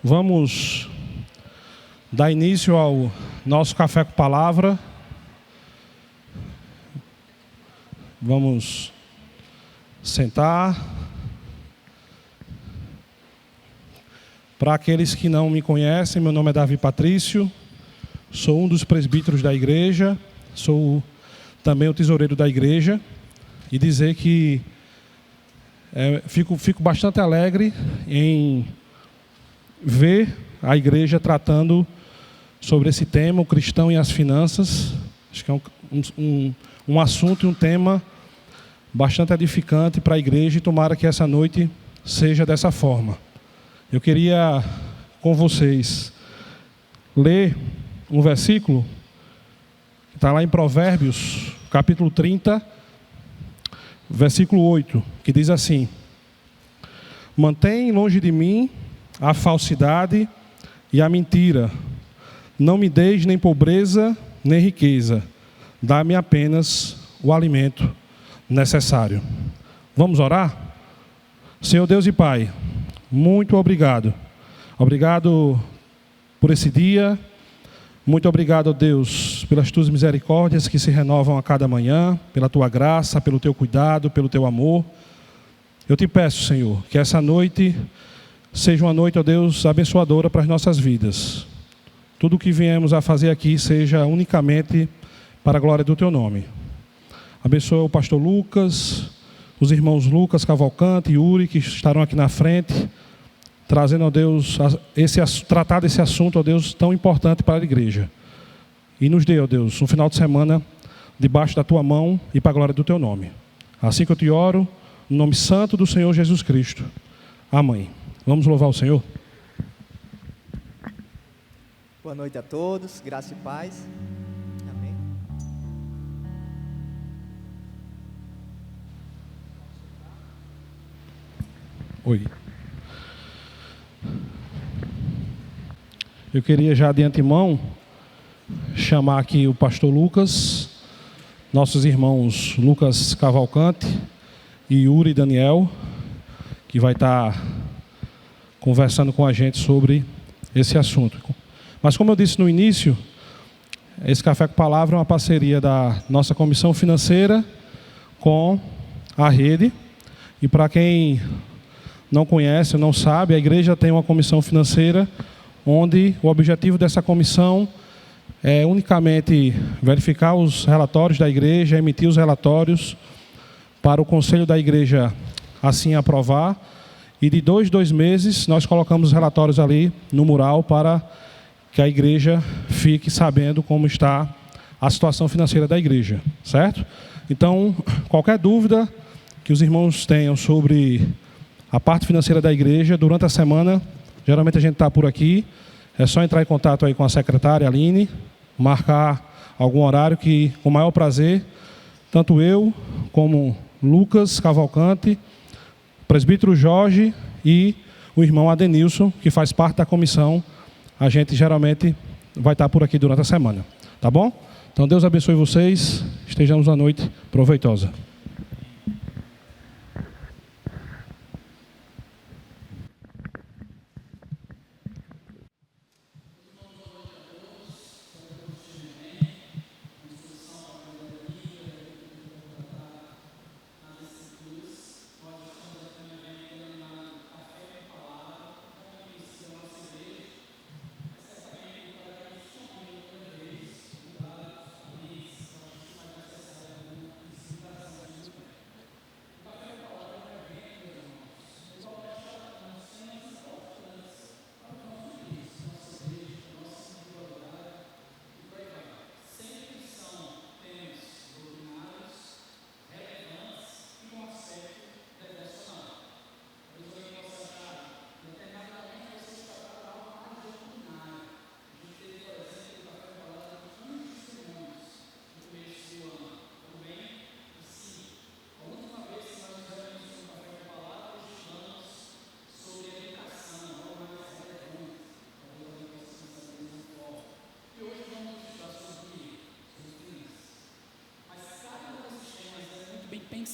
Vamos dar início ao nosso Café com Palavra. Vamos sentar. Para aqueles que não me conhecem, meu nome é Davi Patrício, sou um dos presbíteros da igreja, sou também o tesoureiro da igreja, e dizer que fico bastante alegre em ver a igreja tratando sobre esse tema, o cristão e as finanças. Acho que é um assunto e um tema bastante edificante para a igreja, e tomara que essa noite seja dessa forma. Eu queria, com vocês, ler um versículo que está lá em Provérbios, capítulo 30, versículo 8, que diz assim: mantém longe de mim a falsidade e a mentira, não me deis nem pobreza nem riqueza, dá-me apenas o alimento necessário. Vamos orar? Senhor Deus e Pai, muito obrigado. Obrigado por esse dia. Muito obrigado, Deus, pelas tuas misericórdias que se renovam a cada manhã, pela tua graça, pelo teu cuidado, pelo teu amor. Eu te peço, Senhor, que essa noite seja uma noite, ó Deus, abençoadora para as nossas vidas. Tudo o que viemos a fazer aqui seja unicamente para a glória do teu nome. Abençoa o pastor Lucas, os irmãos Lucas Cavalcante e Yuri, que estarão aqui na frente, trazendo, ó Deus, tratar desse assunto, ó Deus, tão importante para a igreja. E nos dê, ó Deus, um final de semana debaixo da tua mão e para a glória do teu nome. Assim que eu te oro, no nome santo do Senhor Jesus Cristo. Amém. Vamos louvar o Senhor? Boa noite a todos, graça e paz. Amém. Oi. Eu queria já de antemão chamar aqui o pastor Lucas, nossos irmãos Lucas Cavalcante e Yuri Daniel, que vai estar conversando com a gente sobre esse assunto. Mas como eu disse no início, esse Café com Palavra é uma parceria da nossa comissão financeira com a rede. E para quem não conhece ou não sabe, a igreja tem uma comissão financeira onde o objetivo dessa comissão é unicamente verificar os relatórios da igreja, emitir os relatórios para o conselho da igreja assim aprovar, e de 2 meses nós colocamos os relatórios ali no mural para que a igreja fique sabendo como está a situação financeira da igreja, certo? Então, qualquer dúvida que os irmãos tenham sobre a parte financeira da igreja, durante a semana, geralmente a gente está por aqui, é só entrar em contato aí com a secretária Aline, marcar algum horário que, com o maior prazer, tanto eu como Lucas Cavalcante, presbítero Jorge e o irmão Adenilson, que faz parte da comissão, a gente geralmente vai estar por aqui durante a semana, tá bom? Então Deus abençoe vocês, estejamos uma noite proveitosa.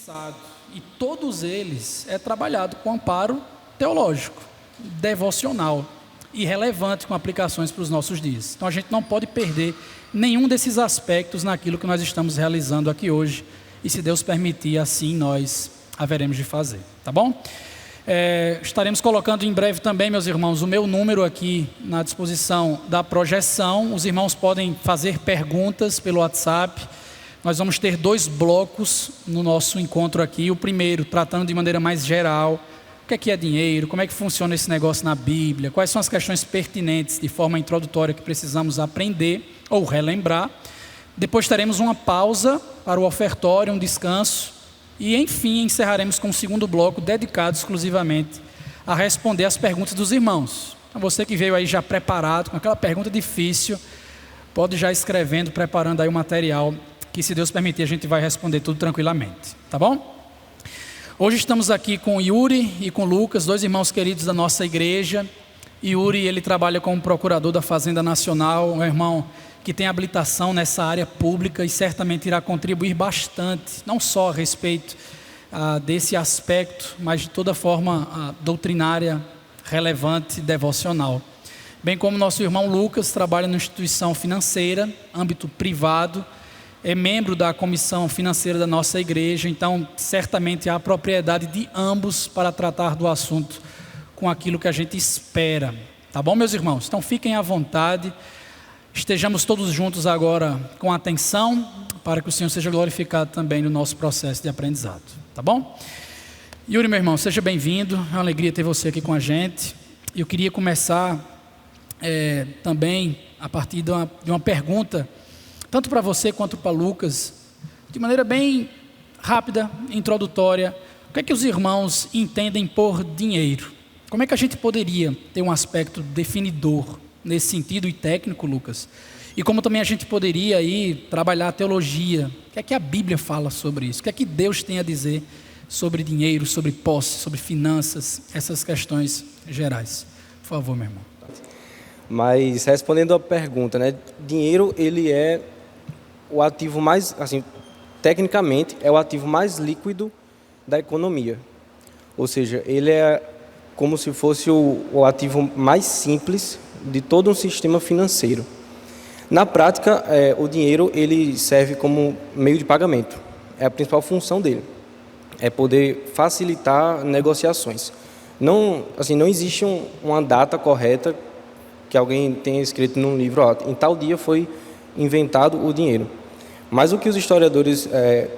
pensado, e todos eles é trabalhado com amparo teológico, devocional. e relevante com aplicações para os nossos dias. Então a gente não pode perder nenhum desses aspectos naquilo que nós estamos realizando aqui hoje, e se Deus permitir, assim nós haveremos de fazer, tá bom? Estaremos colocando em breve também, meus irmãos, o meu número aqui na disposição da projeção. Os irmãos podem fazer perguntas pelo WhatsApp. Nós vamos ter 2 blocos no nosso encontro aqui. O primeiro, tratando de maneira mais geral, o que é dinheiro, como é que funciona esse negócio na Bíblia, quais são as questões pertinentes de forma introdutória que precisamos aprender ou relembrar. Depois teremos uma pausa para o ofertório, um descanso. E, enfim, encerraremos com um segundo bloco dedicado exclusivamente a responder as perguntas dos irmãos. Então, você que veio aí já preparado, com aquela pergunta difícil, pode já ir escrevendo, preparando aí o material, que se Deus permitir a gente vai responder tudo tranquilamente, tá bom? Hoje estamos aqui com Yuri e com Lucas, 2 irmãos queridos da nossa igreja. Yuri, ele trabalha como procurador da Fazenda Nacional, um irmão que tem habilitação nessa área pública e certamente irá contribuir bastante, não só a respeito desse aspecto, mas de toda forma doutrinária, relevante e devocional. Bem como nosso irmão Lucas trabalha numa instituição financeira, âmbito privado, é membro da comissão financeira da nossa igreja, então certamente há propriedade de ambos para tratar do assunto com aquilo que a gente espera. Tá bom, meus irmãos? Então fiquem à vontade. Estejamos todos juntos agora com atenção, para que o Senhor seja glorificado também no nosso processo de aprendizado, tá bom? Yuri, meu irmão, seja bem-vindo, é uma alegria ter você aqui com a gente. Eu queria começar também a partir de uma pergunta, tanto para você quanto para Lucas, de maneira bem rápida, introdutória. O que é que os irmãos entendem por dinheiro? Como é que a gente poderia ter um aspecto definidor nesse sentido e técnico, Lucas? E como também a gente poderia aí trabalhar a teologia? O que é que a Bíblia fala sobre isso? O que é que Deus tem a dizer sobre dinheiro, sobre posse, sobre finanças, essas questões gerais? Por favor, meu irmão. Mas respondendo à pergunta, né? Dinheiro, ele é o ativo mais, assim, tecnicamente, é o ativo mais líquido da economia. Ou seja, ele é como se fosse o ativo mais simples de todo um sistema financeiro. Na prática, o dinheiro ele serve como meio de pagamento. É a principal função dele. É poder facilitar negociações. Não existe uma data correta que alguém tenha escrito num livro, em tal dia foi inventado o dinheiro. Mas o que os historiadores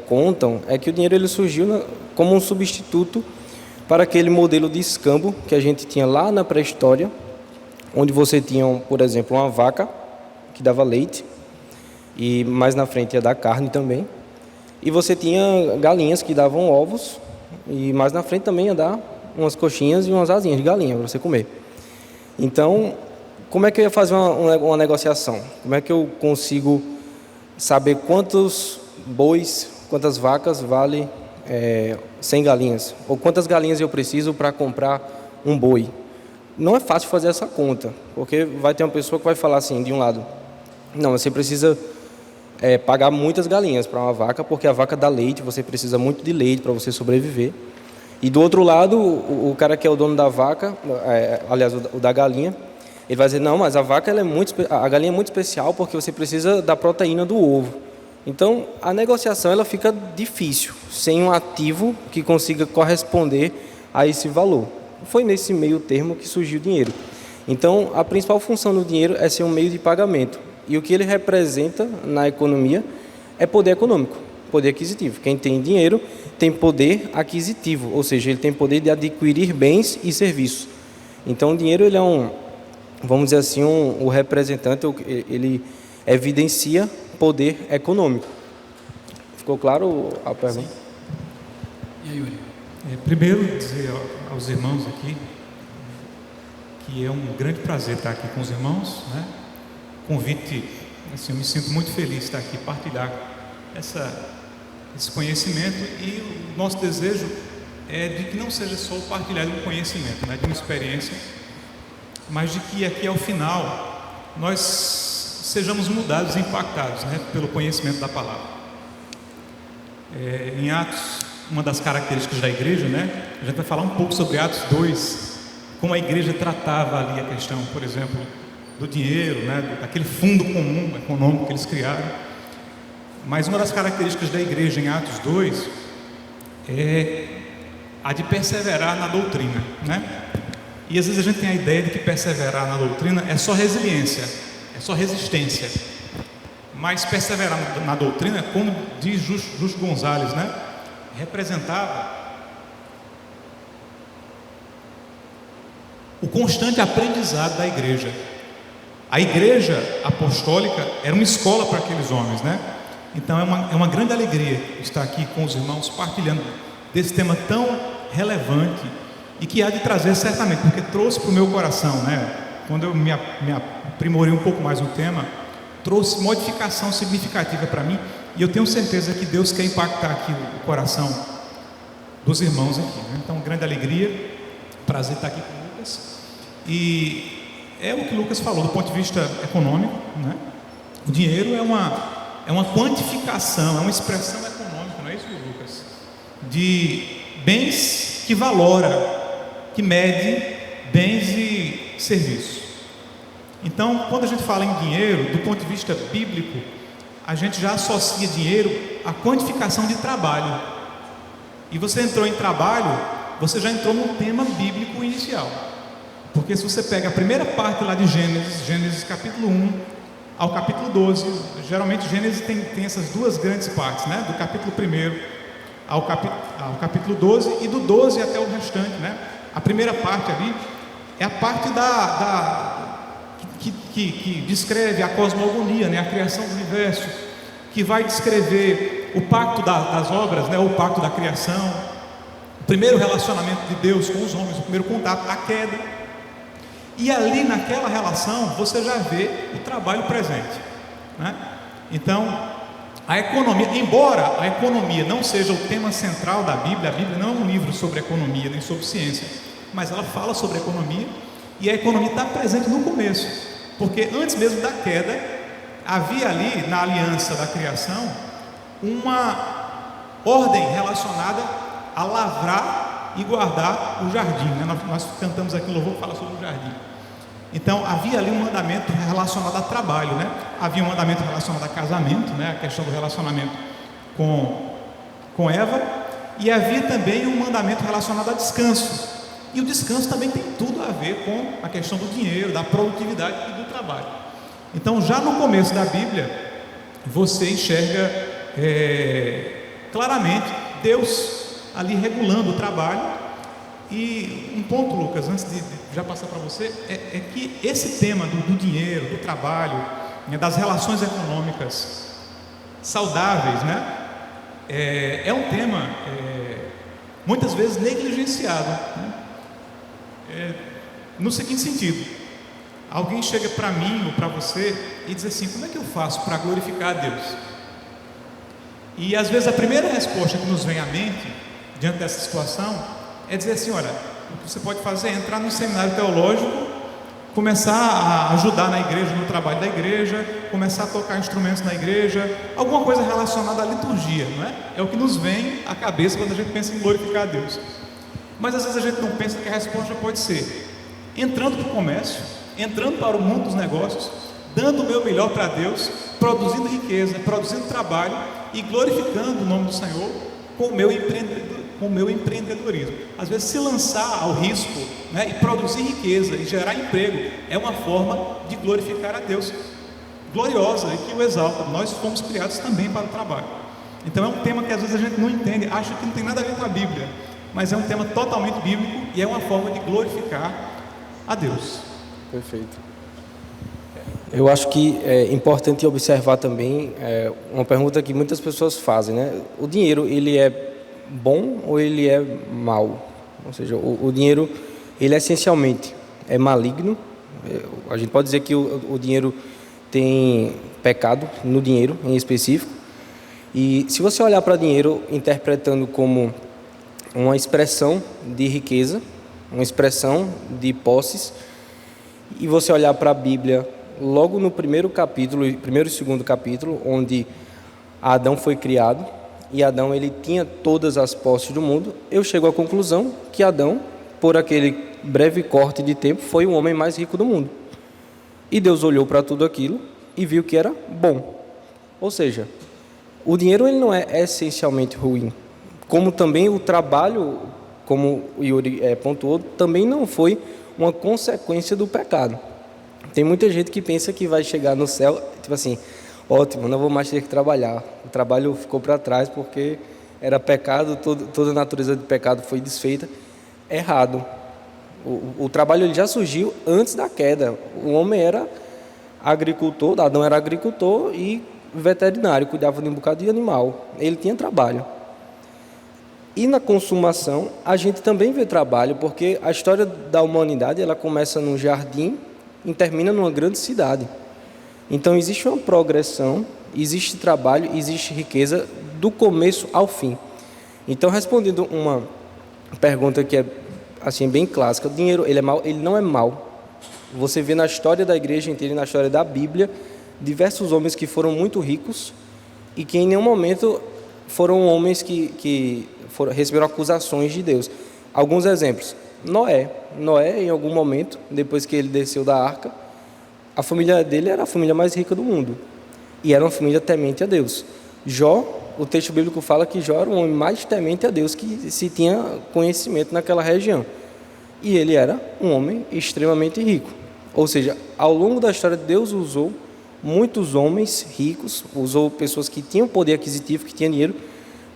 contam é que o dinheiro ele surgiu como um substituto para aquele modelo de escambo que a gente tinha lá na pré-história, onde você tinha, por exemplo, uma vaca que dava leite, e mais na frente ia dar carne também, e você tinha galinhas que davam ovos, e mais na frente também ia dar umas coxinhas e umas asinhas de galinha para você comer. Então, como é que eu ia fazer uma negociação? Como é que eu consigo saber quantos bois, quantas vacas vale 100 galinhas? Ou quantas galinhas eu preciso para comprar um boi? Não é fácil fazer essa conta, porque vai ter uma pessoa que vai falar assim, de um lado, não, você precisa pagar muitas galinhas para uma vaca, porque a vaca dá leite, você precisa muito de leite para você sobreviver. E do outro lado, o cara que é o dono da vaca, aliás, o da galinha, ele vai dizer, não, mas a galinha é muito especial porque você precisa da proteína do ovo. Então, a negociação ela fica difícil, sem um ativo que consiga corresponder a esse valor. Foi nesse meio termo que surgiu o dinheiro. Então, a principal função do dinheiro é ser um meio de pagamento. E o que ele representa na economia é poder econômico, poder aquisitivo. Quem tem dinheiro tem poder aquisitivo, ou seja, ele tem poder de adquirir bens e serviços. Então, o dinheiro ele é vamos dizer assim, o representante, ele evidencia poder econômico. Ficou claro a pergunta? Sim. E aí, Yuri? Primeiro, dizer aos irmãos aqui que é um grande prazer estar aqui com os irmãos, né? Convite, assim, eu me sinto muito feliz de estar aqui, partilhar esse conhecimento, e o nosso desejo é de que não seja só o partilhar de um conhecimento, né? De uma experiência, mas de que aqui ao final nós sejamos mudados e impactados, né? Pelo conhecimento da palavra. Em Atos, uma das características da igreja, né? A gente vai falar um pouco sobre Atos 2, como a igreja tratava ali a questão, por exemplo, do dinheiro, né, daquele fundo comum econômico que eles criaram. Mas uma das características da igreja em Atos 2 é a de perseverar na doutrina, né? E às vezes a gente tem a ideia de que perseverar na doutrina é só resiliência, é só resistência. Mas perseverar na doutrina, como diz Justo Gonzalez, né, representava o constante aprendizado da igreja. A igreja apostólica era uma escola para aqueles homens, né? Então é uma grande alegria estar aqui com os irmãos partilhando desse tema tão relevante e que há de trazer certamente, porque trouxe para o meu coração, né? Quando eu me aprimorei um pouco mais no tema, trouxe modificação significativa para mim, e eu tenho certeza que Deus quer impactar aqui o coração dos irmãos aqui, né? Então, grande alegria, prazer estar aqui com o Lucas. E é o que o Lucas falou do ponto de vista econômico, né? O dinheiro é uma quantificação, é uma expressão econômica, não é isso, Lucas? De bens que valora, que mede bens e serviços. Então, quando a gente fala em dinheiro, do ponto de vista bíblico, a gente já associa dinheiro à quantificação de trabalho. E você entrou em trabalho, você já entrou no tema bíblico inicial. Porque se você pega a primeira parte lá de Gênesis capítulo 1 ao capítulo 12, geralmente Gênesis tem essas duas grandes partes, né? Do capítulo 1 ao capítulo 12 e do 12 até o restante, né? A primeira parte ali é a parte que descreve a cosmogonia, né? A criação do universo, que vai descrever o pacto das obras, né? O pacto da criação, o primeiro relacionamento de Deus com os homens, o primeiro contato, a queda. E ali naquela relação você já vê o trabalho presente, né? Então a economia, embora a economia não seja o tema central da Bíblia, a Bíblia não é um livro sobre economia nem sobre ciência, mas ela fala sobre economia, e a economia está presente no começo, porque antes mesmo da queda havia ali na aliança da criação uma ordem relacionada a lavrar e guardar o jardim, né? Nós cantamos aqui um louvor que fala sobre o jardim. Então havia ali um mandamento relacionado a trabalho, né? Havia um mandamento relacionado a casamento, né? A questão do relacionamento com Eva, e havia também um mandamento relacionado a descanso. E o descanso também tem tudo a ver com a questão do dinheiro, da produtividade e do trabalho. Então já no começo da Bíblia você enxerga claramente Deus ali regulando o trabalho. E um ponto, Lucas, antes de já passar para você, é que esse tema do dinheiro, do trabalho, né, das relações econômicas saudáveis, né, é um tema muitas vezes negligenciado, né? No seguinte sentido: alguém chega para mim ou para você e diz assim: como é que eu faço para glorificar a Deus? E às vezes a primeira resposta que nos vem à mente diante dessa situação é dizer assim: olha, o que você pode fazer é entrar num seminário teológico, começar a ajudar na igreja, no trabalho da igreja, começar a tocar instrumentos na igreja, alguma coisa relacionada à liturgia, não é? É o que nos vem à cabeça quando a gente pensa em glorificar a Deus. Mas às vezes a gente não pensa que a resposta pode ser entrando para o comércio, entrando para o mundo dos negócios, dando o meu melhor para Deus, produzindo riqueza, produzindo trabalho e glorificando o nome do Senhor com o meu empreendedorismo. Às vezes se lançar ao risco, né, e produzir riqueza e gerar emprego é uma forma de glorificar a Deus, gloriosa e que o exalta. Nós fomos criados também para o trabalho. Então é um tema que às vezes a gente não entende, acha que não tem nada a ver com a Bíblia, mas é um tema totalmente bíblico e é uma forma de glorificar a Deus. Perfeito. Eu acho que é importante observar também uma pergunta que muitas pessoas fazem, né? O dinheiro, ele é bom ou ele é mau? Ou seja, o dinheiro, ele essencialmente é maligno. A gente pode dizer que o dinheiro tem pecado no dinheiro em específico. E se você olhar para dinheiro interpretando como uma expressão de riqueza, uma expressão de posses, e você olhar para a Bíblia logo no primeiro e segundo capítulo, onde Adão foi criado, e Adão ele tinha todas as posses do mundo, eu chego à conclusão que Adão por aquele breve corte de tempo, foi o homem mais rico do mundo. E Deus olhou para tudo aquilo e viu que era bom. Ou seja, o dinheiro ele não é essencialmente ruim. Como também o trabalho, como o Yuri pontuou, também não foi uma consequência do pecado. Tem muita gente que pensa que vai chegar no céu, tipo assim, ótimo, não vou mais ter que trabalhar. O trabalho ficou para trás porque era pecado, toda a natureza de pecado foi desfeita. Errado. O trabalho ele já surgiu antes da queda. O homem era agricultor, Adão era agricultor e veterinário, cuidava de um bocado de animal. Ele tinha trabalho. E na consumação, a gente também vê trabalho, porque a história da humanidade ela começa num jardim e termina numa grande cidade. Então existe uma progressão, existe trabalho, existe riqueza do começo ao fim. Então, respondendo uma pergunta que é assim bem clássica, o dinheiro ele é mau? Ele não é mau. Você vê na história da igreja inteira e na história da Bíblia diversos homens que foram muito ricos e que em nenhum momento foram homens que receberam acusações de Deus. Alguns exemplos. Noé, em algum momento, depois que ele desceu da arca, a família dele era a família mais rica do mundo. E era uma família temente a Deus. Jó, o texto bíblico fala que Jó era o homem mais temente a Deus que se tinha conhecimento naquela região. E ele era um homem extremamente rico. Ou seja, ao longo da história, Deus usou muitos homens ricos, usou pessoas que tinham poder aquisitivo, que tinham dinheiro,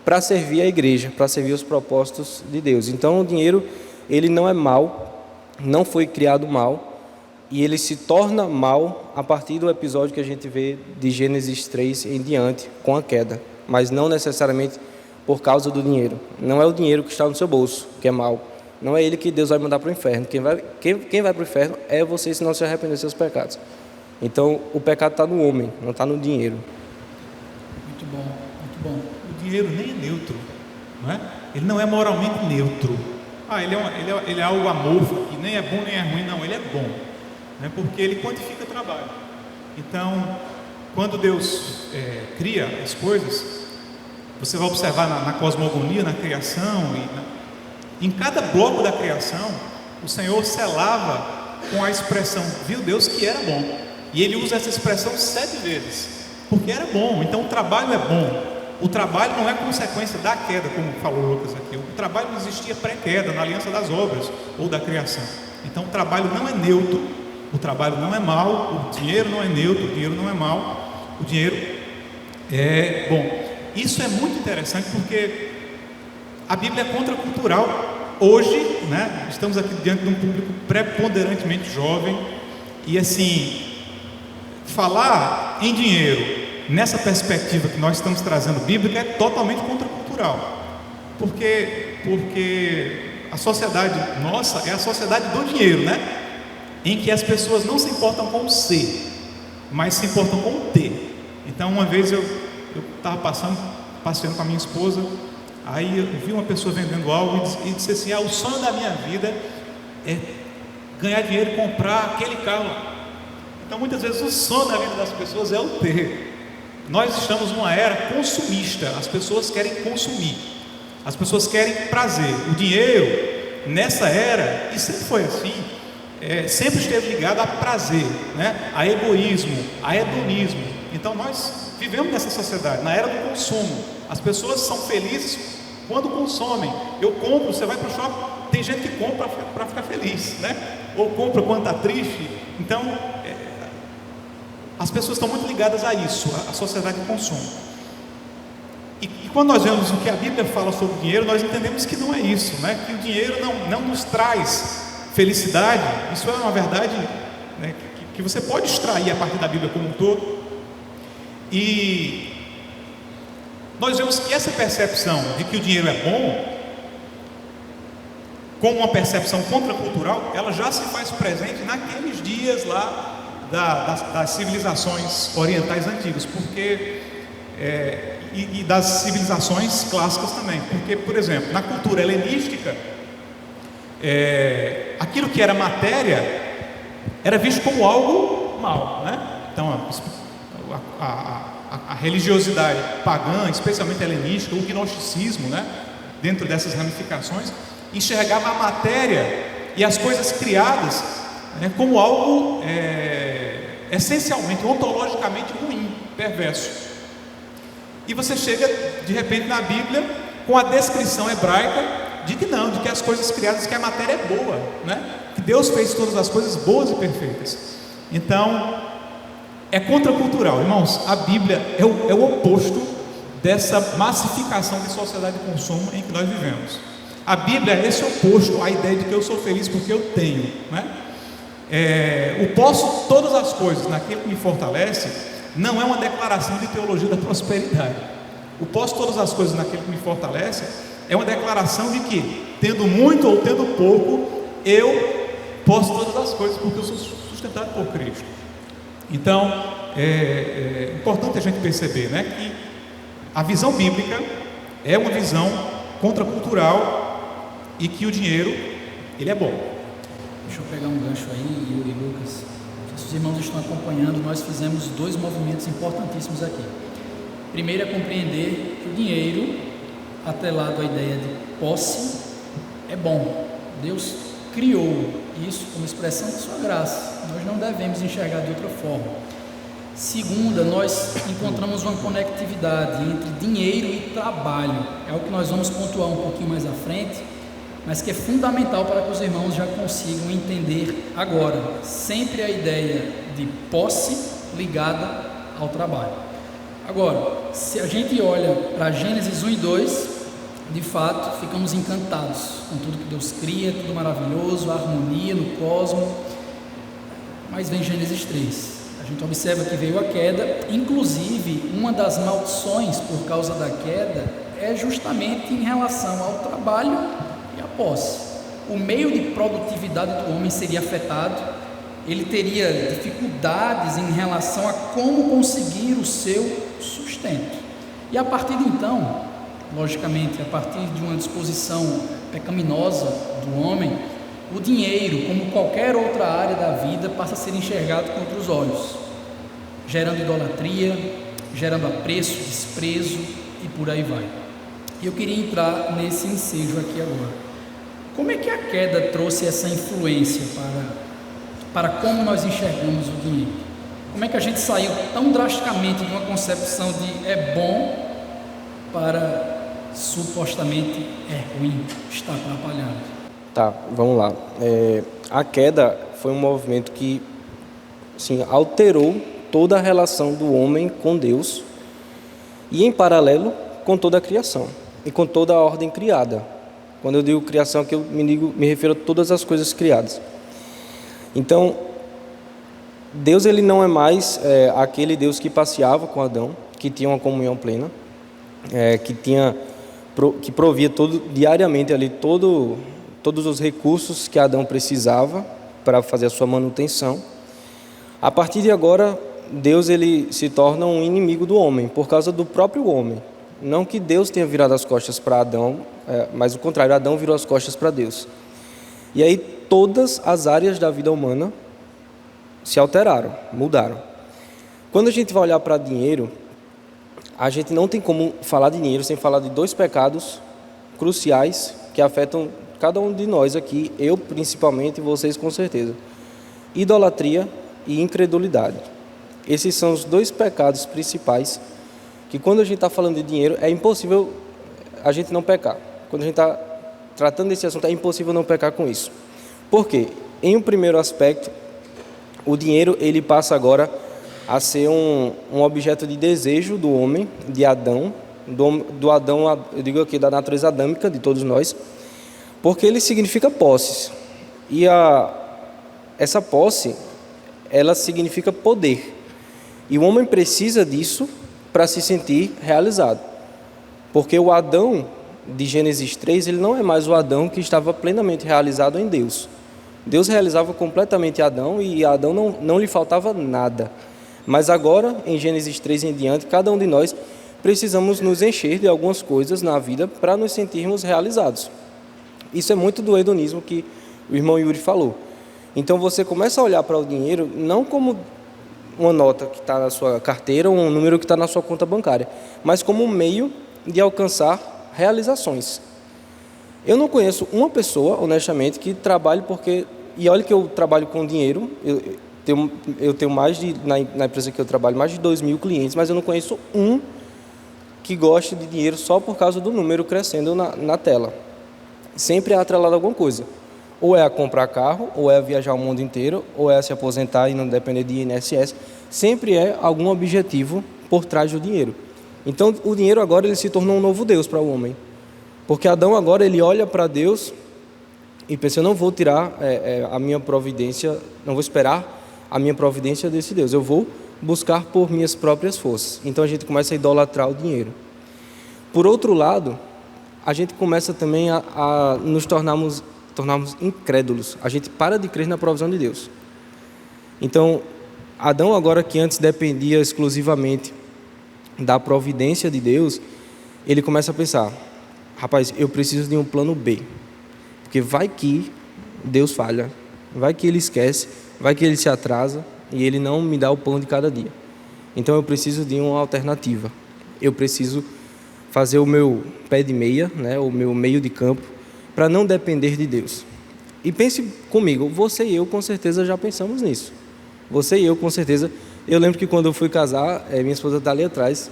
para servir a igreja, para servir os propósitos de Deus. Então, o dinheiro, ele não é mau, não foi criado mal, e ele se torna mal a partir do episódio que a gente vê de Gênesis 3 em diante, com a queda, mas não necessariamente por causa do dinheiro. Não é o dinheiro que está no seu bolso que é mau, não é ele que Deus vai mandar para o inferno. Quem vai para o inferno é você, se não se arrepender dos seus pecados. Então, o pecado está no homem, não está no dinheiro. Muito bom, muito bom. O dinheiro nem é neutro, não é? Ele não é moralmente neutro. Ele é algo amorfo, que nem é bom nem é ruim, não, ele é bom, né? Porque ele quantifica trabalho. Então, quando Deus cria as coisas, você vai observar na cosmogonia, na criação, em cada bloco da criação, o Senhor selava com a expressão, viu Deus que era bom. E ele usa essa expressão 7 vezes, porque era bom. Então o trabalho é bom. O trabalho não é consequência da queda, como falou Lucas aqui. O trabalho não existia pré-queda, na aliança das obras ou da criação. Então o trabalho não é neutro, o trabalho não é mau, o dinheiro não é neutro, o dinheiro não é mau, o dinheiro é bom. Isso é muito interessante porque a Bíblia é contracultural. Hoje, né, estamos aqui diante de um público preponderantemente jovem e assim, falar em dinheiro nessa perspectiva que nós estamos trazendo bíblica é totalmente contracultural, porque a sociedade nossa é a sociedade do dinheiro, né? Em que as pessoas não se importam com o ser, mas se importam com o ter. Então, uma vez eu estava passeando com a minha esposa, aí eu vi uma pessoa vendendo algo e disse assim: o sonho da minha vida é ganhar dinheiro e comprar aquele carro lá. Então, muitas vezes, o sonho da vida das pessoas é o ter. Nós estamos numa era consumista. As pessoas querem consumir. As pessoas querem prazer. O dinheiro, nessa era, e sempre foi assim, sempre esteve ligado a prazer, né? A egoísmo, a hedonismo. Então, nós vivemos nessa sociedade, na era do consumo. As pessoas são felizes quando consomem. Eu compro, você vai para o shopping, tem gente que compra para ficar feliz, né? Ou compra quando está triste. Então, as pessoas estão muito ligadas a isso, a sociedade de consumo. E quando nós vemos o que a Bíblia fala sobre o dinheiro, nós entendemos que não é isso, né? Que o dinheiro não nos traz felicidade. Isso é uma verdade, né, que você pode extrair a partir da Bíblia como um todo. E nós vemos que essa percepção de que o dinheiro é bom, como uma percepção contracultural, ela já se faz presente naqueles dias lá das civilizações orientais antigas, porque e das civilizações clássicas também, porque, por exemplo, na cultura helenística, aquilo que era matéria era visto como algo mau, né? Então a religiosidade pagã, especialmente helenística, o gnosticismo, né? Dentro dessas ramificações, enxergava a matéria e as coisas criadas, né, como algo essencialmente, ontologicamente ruim, perverso. E você chega de repente na Bíblia com a descrição hebraica de que não, de que as coisas criadas, que a matéria é boa, né? Que Deus fez todas as coisas boas e perfeitas. Então, é contracultural, irmãos. A Bíblia é o oposto dessa massificação de sociedade de consumo em que nós vivemos. A Bíblia é esse oposto à ideia de que eu sou feliz porque eu tenho, né? O posso todas as coisas naquele que me fortalece não é uma declaração de teologia da prosperidade. O posso todas as coisas naquele que me fortalece é uma declaração de que, tendo muito ou tendo pouco, eu posso todas as coisas porque eu sou sustentado por Cristo. Então, é importante a gente perceber, né, que a visão bíblica é uma visão contracultural e que o dinheiro, ele é bom. Deixa eu pegar um gancho aí, Yuri e Lucas. Se os irmãos estão acompanhando, nós fizemos 2 movimentos importantíssimos aqui. Primeiro é compreender que o dinheiro, atrelado à ideia de posse, é bom. Deus criou isso como expressão de sua graça. Nós não devemos enxergar de outra forma. Segunda, nós encontramos uma conectividade entre dinheiro e trabalho. É o que nós vamos pontuar um pouquinho mais à frente, mas que é fundamental para que os irmãos já consigam entender agora. Sempre a ideia de posse ligada ao trabalho. Agora, se a gente olha para Gênesis 1 e 2, de fato, ficamos encantados com tudo que Deus cria, tudo maravilhoso, a harmonia no cosmos. Mas vem Gênesis 3. A gente observa que veio a queda, inclusive uma das maldições por causa da queda é justamente em relação ao trabalho e à posse. O meio de produtividade do homem seria afetado, ele teria dificuldades em relação a como conseguir o seu sustento. E a partir de então, logicamente, a partir de uma disposição pecaminosa do homem, o dinheiro, como qualquer outra área da vida, passa a ser enxergado com outros olhos, gerando idolatria, gerando apreço, desprezo e por aí vai. E eu queria entrar nesse ensejo aqui agora. Como é que a queda trouxe essa influência para como nós enxergamos o dinheiro? Como é que a gente saiu tão drasticamente de uma concepção de é bom para supostamente é ruim, está atrapalhando? Tá, vamos lá. A queda foi um movimento que, assim, alterou toda a relação do homem com Deus e, em paralelo, com toda a criação e com toda a ordem criada. Quando eu digo criação, aqui eu me refiro a todas as coisas criadas. Então, Deus, ele não é mais aquele Deus que passeava com Adão, que tinha uma comunhão plena, que provia diariamente ali todos os recursos que Adão precisava para fazer a sua manutenção. A partir de agora, Deus, ele se torna um inimigo do homem, por causa do próprio homem. Não que Deus tenha virado as costas para Adão, mas o contrário, Adão virou as costas para Deus. E aí todas as áreas da vida humana se alteraram, mudaram. Quando a gente vai olhar para dinheiro, a gente não tem como falar de dinheiro sem falar de 2 pecados cruciais que afetam cada um de nós aqui, eu principalmente, vocês com certeza. Idolatria e incredulidade. Esses são os 2 pecados principais que, quando a gente está falando de dinheiro, é impossível a gente não pecar. Quando a gente está tratando desse assunto, é impossível não pecar com isso. Por quê? Em um primeiro aspecto, o dinheiro, ele passa agora a ser um objeto de desejo do homem, de Adão, do Adão, eu digo aqui, da natureza adâmica de todos nós, porque ele significa posses. E essa posse, ela significa poder. E o homem precisa disso para se sentir realizado. Porque o Adão de Gênesis 3, ele não é mais o Adão que estava plenamente realizado em Deus. Deus realizava completamente Adão e a Adão não lhe faltava nada. Mas agora, em Gênesis 3 em diante, cada um de nós precisamos nos encher de algumas coisas na vida para nos sentirmos realizados. Isso é muito do hedonismo que o irmão Yuri falou. Então você começa a olhar para o dinheiro não como uma nota que está na sua carteira ou um número que está na sua conta bancária, mas como um meio de alcançar realizações. Eu não conheço uma pessoa, honestamente, que trabalhe porque... E olha que eu trabalho com dinheiro, eu tenho na empresa que eu trabalho, mais de 2.000 clientes, mas eu não conheço um que goste de dinheiro só por causa do número crescendo na tela. Sempre é atrelado a alguma coisa. Ou é a comprar carro, ou é a viajar o mundo inteiro, ou é a se aposentar e não depender de INSS. Sempre é algum objetivo por trás do dinheiro. Então, o dinheiro agora ele se tornou um novo Deus para o homem. Porque Adão agora ele olha para Deus e pensa, eu não vou tirar a minha providência, não vou esperar a minha providência desse Deus. Eu vou buscar por minhas próprias forças. Então, a gente começa a idolatrar o dinheiro. Por outro lado, a gente começa também a nos tornarmos incrédulos. A gente para de crer na provisão de Deus. Então, Adão agora que antes dependia exclusivamente da providência de Deus, ele começa a pensar, rapaz, eu preciso de um plano B, porque vai que Deus falha, vai que ele esquece, vai que ele se atrasa e ele não me dá o pão de cada dia. Então eu preciso de uma alternativa, eu preciso fazer o meu pé de meia, né, o meu meio de campo, para não depender de Deus. E pense comigo, você e eu com certeza já pensamos nisso. Você e eu com certeza. Eu lembro que quando eu fui casar, minha esposa está ali atrás,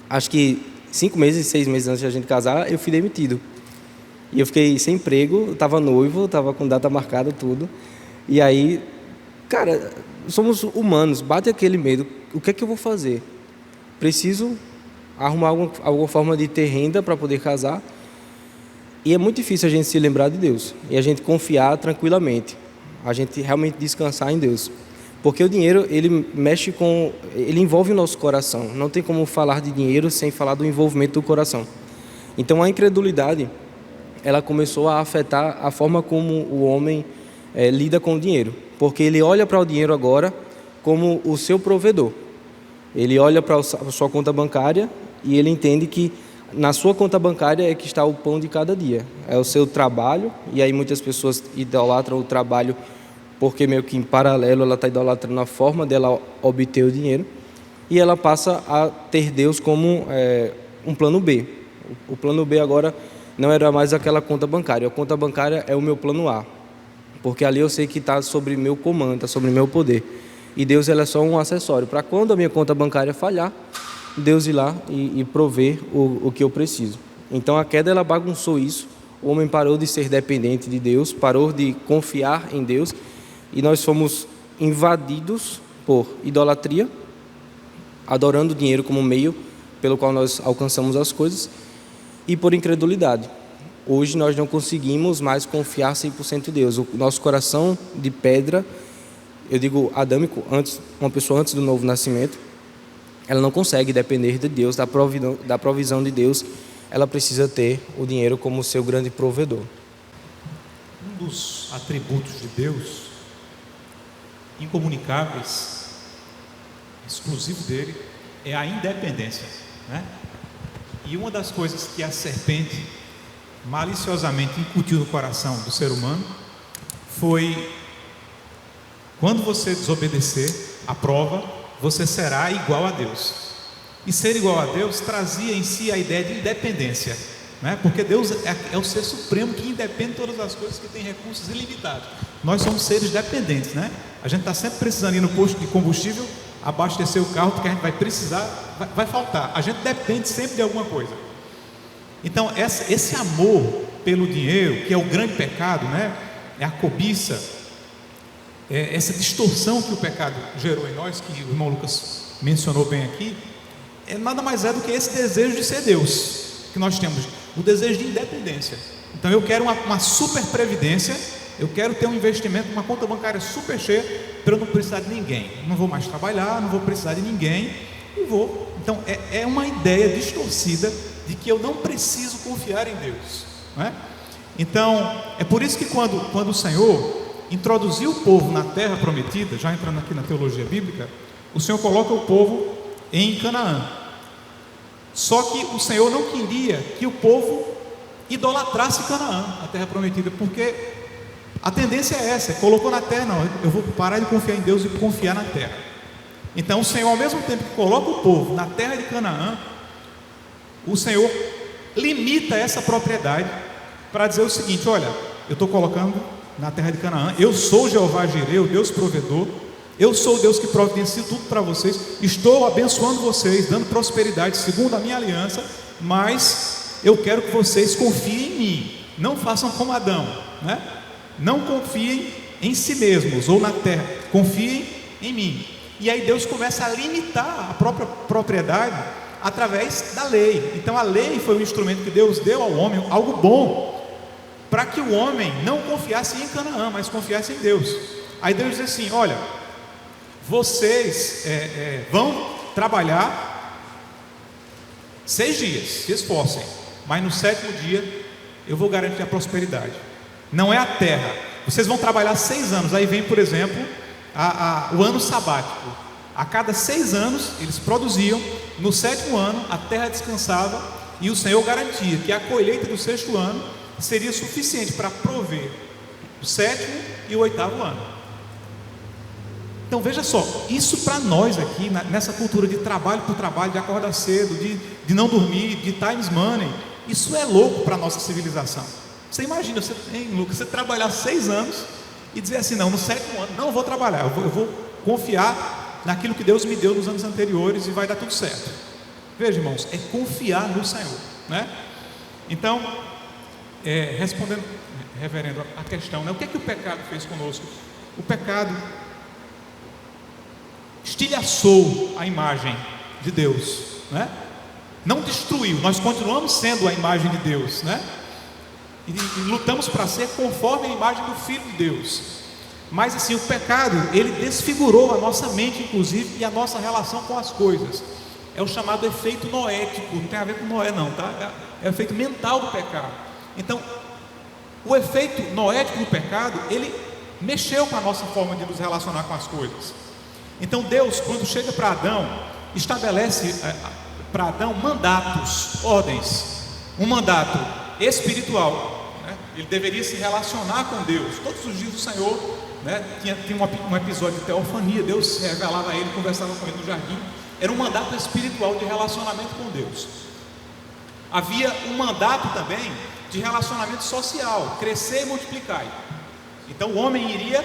acho que 5 meses, 6 meses antes de a gente casar, eu fui demitido. E eu fiquei sem emprego, estava noivo, estava com data marcada, tudo. E aí, cara, somos humanos, bate aquele medo, o que é que eu vou fazer? Preciso arrumar alguma forma de ter renda para poder casar. E é muito difícil a gente se lembrar de Deus e a gente confiar tranquilamente, a gente realmente descansar em Deus. Porque o dinheiro, ele envolve o nosso coração. Não tem como falar de dinheiro sem falar do envolvimento do coração. Então a incredulidade, ela começou a afetar a forma como o homem lida com o dinheiro. Porque ele olha para o dinheiro agora como o seu provedor. Ele olha para a sua conta bancária e ele entende que na sua conta bancária é que está o pão de cada dia. É o seu trabalho, e aí muitas pessoas idolatram o trabalho porque meio que em paralelo ela está idolatrando a forma dela obter o dinheiro, e ela passa a ter Deus como um plano B. O plano B agora não era mais aquela conta bancária. A conta bancária é o meu plano A, porque ali eu sei que está sobre meu comando, está sobre meu poder. E Deus é só um acessório, para quando a minha conta bancária falhar, Deus ir lá e prover o que eu preciso. Então a queda ela bagunçou isso, o homem parou de ser dependente de Deus, parou de confiar em Deus, e nós fomos invadidos por idolatria, adorando o dinheiro como meio pelo qual nós alcançamos as coisas, e por incredulidade. Hoje nós não conseguimos mais confiar 100% em Deus. O nosso coração de pedra, eu digo adâmico, uma pessoa antes do novo nascimento, ela não consegue depender de Deus, da provisão de Deus. Ela precisa ter o dinheiro como seu grande provedor. Um dos atributos de Deus, incomunicáveis, exclusivo dele, é a independência, né? E uma das coisas que a serpente maliciosamente incutiu no coração do ser humano foi: quando você desobedecer a prova, você será igual a Deus. E ser igual a Deus trazia em si a ideia de independência, né? Porque Deus é o ser supremo que independe de todas as coisas, que tem recursos ilimitados. Nós somos seres dependentes, né? A gente está sempre precisando ir no posto de combustível, abastecer o carro, porque a gente vai precisar, vai faltar. A gente depende sempre de alguma coisa. Então esse amor pelo dinheiro, que é o grande pecado, né? É a cobiça, essa distorção que o pecado gerou em nós, que o irmão Lucas mencionou bem aqui, nada mais é do que esse desejo de ser Deus que nós temos, o desejo de independência. Então eu quero uma super previdência, eu quero ter um investimento, uma conta bancária super cheia, para eu não precisar de ninguém, não vou mais trabalhar, não vou precisar de ninguém, e vou. Então é uma ideia distorcida de que eu não preciso confiar em Deus, não é? Então é por isso que quando o Senhor introduziu o povo na terra prometida, já entrando aqui na teologia bíblica, o Senhor coloca o povo em Canaã. Só que o Senhor não queria que o povo idolatrasse Canaã, a terra prometida, porque a tendência é essa: colocou na terra, não, eu vou parar de confiar em Deus e confiar na terra. Então o Senhor, ao mesmo tempo que coloca o povo na terra de Canaã, o Senhor limita essa propriedade para dizer o seguinte: olha, eu estou colocando na terra de Canaã, eu sou Jeová Jireh, o Deus provedor, eu sou o Deus que providencia tudo para vocês, estou abençoando vocês, dando prosperidade segundo a minha aliança, mas eu quero que vocês confiem em mim, não façam como Adão, né? Não confiem em si mesmos ou na terra, confiem em mim. E aí Deus começa a limitar a própria propriedade através da lei. Então a lei foi um instrumento que Deus deu ao homem, algo bom, para que o homem não confiasse em Canaã, mas confiasse em Deus. Aí Deus diz assim: olha, vocês vão trabalhar 6 dias, se esforcem, mas no 7º dia eu vou garantir a prosperidade. Não é a terra. Vocês vão trabalhar 6 anos. Aí vem, por exemplo, o ano sabático. A cada 6 anos eles produziam. No 7º ano a terra descansava, e o Senhor garantia que a colheita do 6º ano seria suficiente para prover o 7º e o 8º ano. Então veja só, isso para nós aqui, nessa cultura de trabalho por trabalho, de acordar cedo, de não dormir, de times money, isso é louco para a nossa civilização. Você imagina, Lucas, você trabalhar 6 anos e dizer assim: não, no 7º ano não vou trabalhar, eu vou confiar naquilo que Deus me deu nos anos anteriores e vai dar tudo certo. Veja, irmãos, é confiar no Senhor, né? Então, respondendo, reverendo, a questão, né? O que é que o pecado fez conosco? O pecado estilhaçou a imagem de Deus, né? Não destruiu, nós continuamos sendo a imagem de Deus, né? E lutamos para ser conforme a imagem do Filho de Deus. Mas assim, o pecado, ele desfigurou a nossa mente, inclusive, e a nossa relação com as coisas. É o chamado efeito noético. Não tem a ver com Noé não, tá? É o efeito mental do pecado. Então, o efeito noético do pecado, ele mexeu com a nossa forma de nos relacionar com as coisas. Então Deus, quando chega para Adão, estabelece para Adão mandatos, ordens. Um mandato espiritual, né? Ele deveria se relacionar com Deus. Todos os dias o Senhor, né, tinha um episódio de teofania. Deus se revelava a ele, conversava com ele no jardim. Era um mandato espiritual de relacionamento com Deus. Havia um mandato também de relacionamento social: crescer e multiplicar. Então o homem iria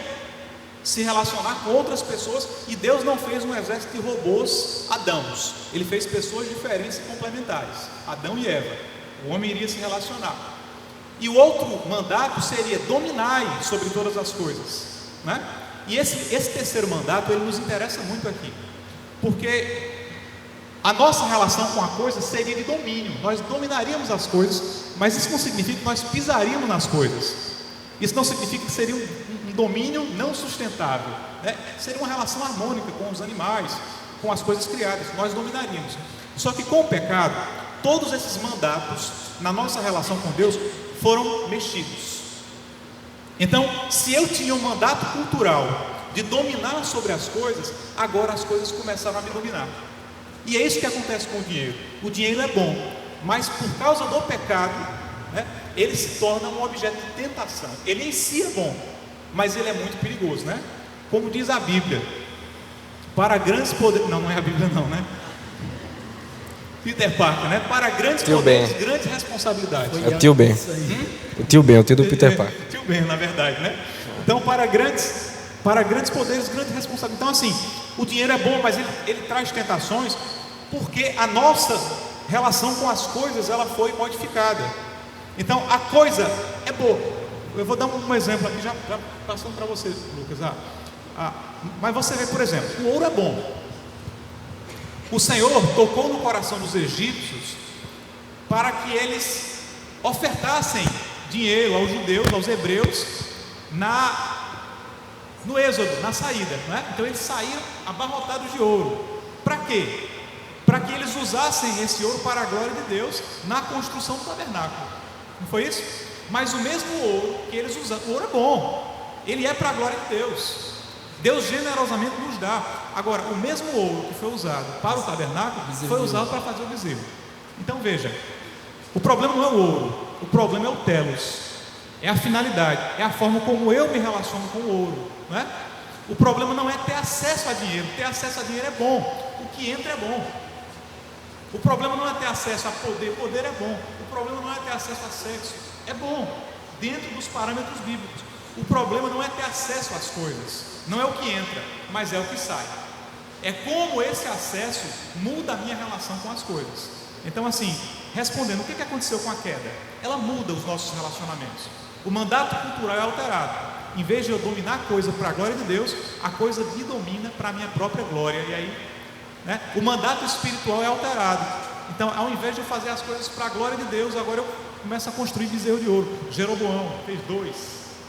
se relacionar com outras pessoas, e Deus não fez um exército de robôs adãos, ele fez pessoas diferentes e complementares, Adão e Eva. O homem iria se relacionar. E o outro mandato seria: dominai sobre todas as coisas, né? E esse terceiro mandato, ele nos interessa muito aqui, porque a nossa relação com a coisa seria de domínio. Nós dominaríamos as coisas, mas isso não significa que nós pisaríamos nas coisas. Isso não significa que seria um domínio não sustentável, né? Seria uma relação harmônica com os animais, com as coisas criadas. Nós dominaríamos. Só que com o pecado, todos esses mandatos na nossa relação com Deus foram mexidos. Então, se eu tinha um mandato cultural de dominar sobre as coisas, agora as coisas começaram a me dominar. E é isso que acontece com o dinheiro. O dinheiro é bom, mas por causa do pecado, né, ele se torna um objeto de tentação. Ele em si é bom, mas ele é muito perigoso, né? Como diz a Bíblia, para grandes poderes... Não é a Bíblia não, né? Peter Parker, né? Para grandes poderes, grandes responsabilidades. É o tio Ben. O tio Ben, o tio do Peter Parker. O tio Ben, na verdade, né? Então, para grandes poderes, grandes responsabilidades. Então, assim, o dinheiro é bom, mas ele traz tentações, porque a nossa relação com as coisas, ela foi modificada. Então, a coisa é boa. Eu vou dar um exemplo aqui, já passando para você, Lucas. Mas você vê, por exemplo, o ouro é bom. O Senhor tocou no coração dos egípcios para que eles ofertassem dinheiro aos judeus, aos hebreus, no êxodo, na saída, não é? Então eles saíram abarrotados de ouro. Para quê? Para que eles usassem esse ouro para a glória de Deus na construção do tabernáculo. Não foi isso? Mas o mesmo ouro que eles usaram, o ouro é bom, ele é para a glória de Deus. Deus generosamente nos dá. Agora, o mesmo ouro que foi usado para o tabernáculo foi usado para fazer o bezerro. Então veja, o problema não é o ouro, o problema é o telos, é a finalidade, é a forma como eu me relaciono com o ouro, não é? O problema não é ter acesso a dinheiro. Ter acesso a dinheiro é bom, o que entra é bom. O problema não é ter acesso a poder, poder é bom. O problema não é ter acesso a sexo. É bom, dentro dos parâmetros bíblicos. O problema não é ter acesso às coisas, não é o que entra, mas é o que sai. É como esse acesso muda a minha relação com as coisas. Então, assim, respondendo, o que aconteceu com a queda? Ela muda os nossos relacionamentos. O mandato cultural é alterado. Em vez de eu dominar a coisa para a glória de Deus, a coisa me domina para a minha própria glória. E aí, né, o mandato espiritual é alterado. Então, ao invés de eu fazer as coisas para a glória de Deus, agora eu começo a construir bezerro de ouro. Jeroboão fez 2.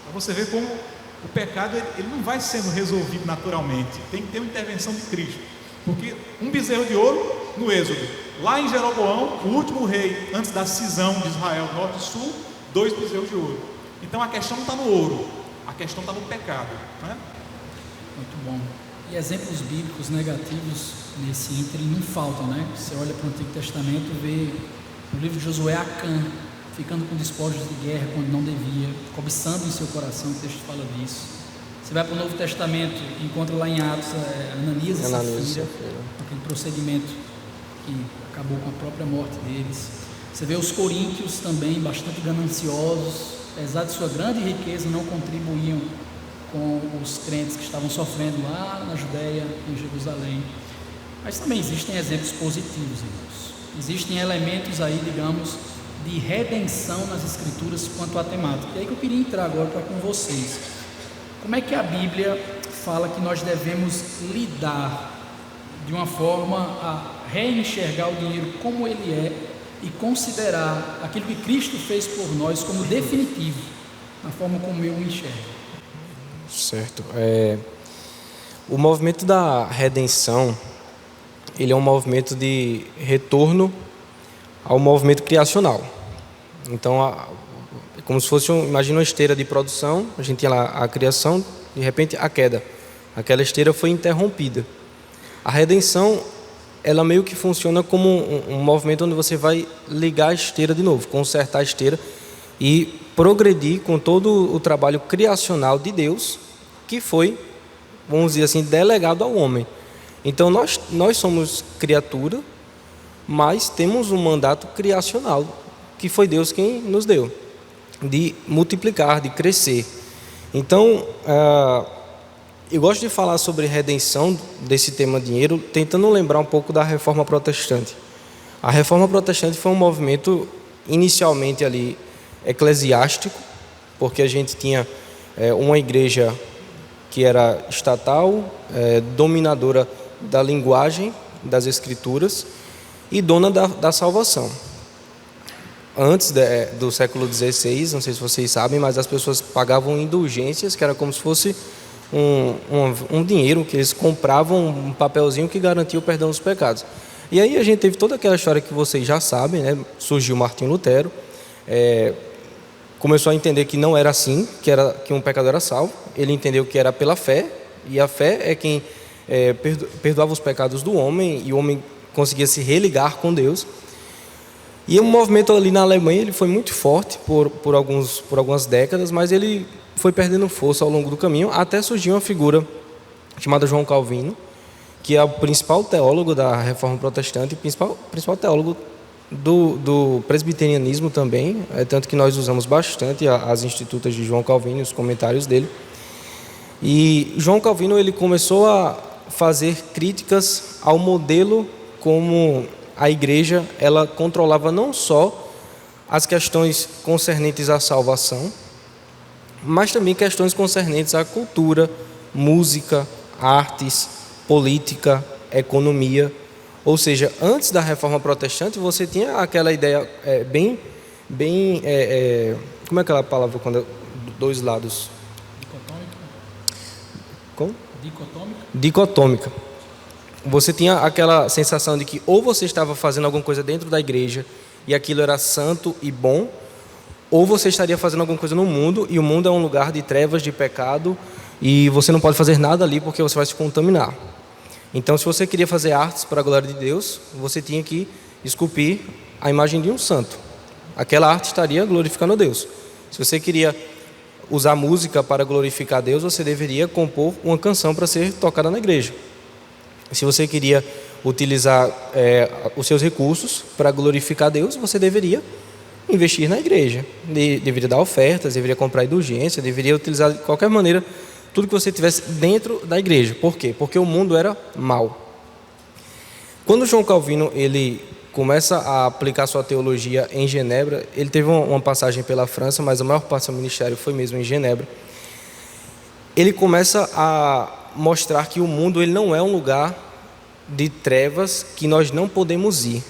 Para você ver como o pecado ele não vai sendo resolvido naturalmente. Tem que ter uma intervenção de Cristo. Porque um bezerro de ouro no Êxodo, lá em Jeroboão, o último rei antes da cisão de Israel norte e sul, 2 bezerros de ouro. Então a questão não está no ouro, a questão está no pecado, né? Muito bom. E exemplos bíblicos negativos nesse ínterim não faltam, né? Você olha para o Antigo Testamento, vê no livro de Josué Acã ficando com despojos de guerra quando não devia, cobiçando em seu coração, o texto fala disso. Você vai para o Novo Testamento, encontra lá em Atos Ananias e Safira, aquele procedimento que acabou com a própria morte deles. Você vê os coríntios também bastante gananciosos, apesar de sua grande riqueza, não contribuíam com os crentes que estavam sofrendo lá na Judéia, em Jerusalém. Mas também existem exemplos positivos, irmãos. Existem elementos aí, digamos, de redenção nas Escrituras quanto à temática. E aí que eu queria entrar agora para com vocês. Como é que a Bíblia fala que nós devemos lidar de uma forma a reenxergar o dinheiro como ele é e considerar aquilo que Cristo fez por nós como definitivo, na forma como eu o enxergo? Certo. O movimento da redenção, ele é um movimento de retorno ao movimento criacional. Então, é como se fosse, imagina uma esteira de produção, a gente tinha lá a criação, de repente a queda. Aquela esteira foi interrompida. A redenção, ela meio que funciona como um movimento onde você vai ligar a esteira de novo, consertar a esteira e progredir com todo o trabalho criacional de Deus, que foi, vamos dizer assim, delegado ao homem. Então, nós somos criatura, mas temos um mandato criacional, que foi Deus quem nos deu, de multiplicar, de crescer. Então, eu gosto de falar sobre redenção desse tema dinheiro, tentando lembrar um pouco da Reforma Protestante. A Reforma Protestante foi um movimento inicialmente ali eclesiástico, porque a gente tinha uma igreja que era estatal, dominadora da linguagem das Escrituras e dona da salvação. Antes do século XVI, não sei se vocês sabem, mas as pessoas pagavam indulgências, que era como se fosse um dinheiro que eles compravam, um papelzinho que garantia o perdão dos pecados. E aí a gente teve toda aquela história que vocês já sabem, né? Surgiu Martinho Lutero, começou a entender que não era assim, que um pecador era salvo. Ele entendeu que era pela fé, e a fé é quem perdoava os pecados do homem, e o homem conseguia se religar com Deus. E o movimento ali na Alemanha ele foi muito forte por algumas décadas, mas ele foi perdendo força ao longo do caminho, até surgiu uma figura chamada João Calvino, que é o principal teólogo da Reforma Protestante, principal teólogo do presbiterianismo também, tanto que nós usamos bastante as institutas de João Calvino e os comentários dele. E João Calvino ele começou a fazer críticas ao modelo como a igreja ela controlava não só as questões concernentes à salvação, mas também questões concernentes à cultura, música, artes, política, economia. Ou seja, antes da Reforma Protestante, você tinha aquela ideia como é aquela palavra quando dois lados? Dicotômica? Como? Dicotômica. Você tinha aquela sensação de que ou você estava fazendo alguma coisa dentro da igreja e aquilo era santo e bom, ou você estaria fazendo alguma coisa no mundo e o mundo é um lugar de trevas, de pecado, e você não pode fazer nada ali porque você vai se contaminar. Então, se você queria fazer artes para a glória de Deus, você tinha que esculpir a imagem de um santo. Aquela arte estaria glorificando a Deus. Se você queria usar música para glorificar a Deus, você deveria compor uma canção para ser tocada na igreja. Se você queria utilizar os seus recursos para glorificar a Deus, você deveria investir na igreja. Deveria dar ofertas, deveria comprar indulgência, deveria utilizar de qualquer maneira tudo que você tivesse dentro da igreja. Por quê? Porque o mundo era mau. Quando João Calvino ele começa a aplicar sua teologia em Genebra, ele teve uma passagem pela França, mas a maior parte do seu ministério foi mesmo em Genebra. Ele começa a mostrar que o mundo ele não é um lugar de trevas que nós não podemos ir.